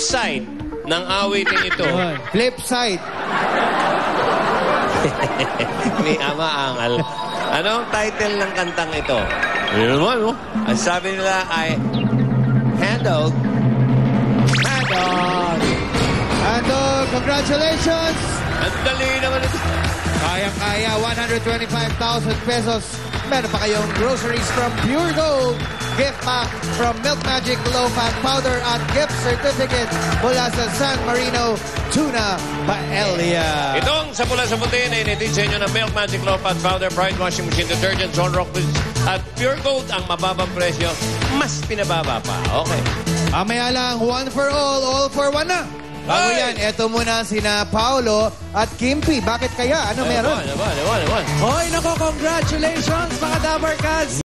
side ng awiting ito. Flip side. May ama-angal. Anong title ng kantang ito? Yun naman, no? Ang sabi nila ay Handled. Handled, congratulations! Ang dali naman ito. Kayang-kaya, 125,000 pesos. Meron pa kayong groceries from Pure Gold, gift pack from Milk Magic Low-Fat Powder at gift certificate mula sa San Marino Tuna Paella. Itong sa pula sa puti na initid sa inyo ng Milk Magic Low-Fat Powder, Pride Washing Machine Detergent, Zone Rock at Pure Gold ang mababang presyo. Mas pinababa pa. Okay. Mamaya lang, one for all for one na. Bago yan, eto muna sina Paolo at Kimpi. Bakit kaya? Ano meron? Naman. Hoy, nako, congratulations mga Dabarkads!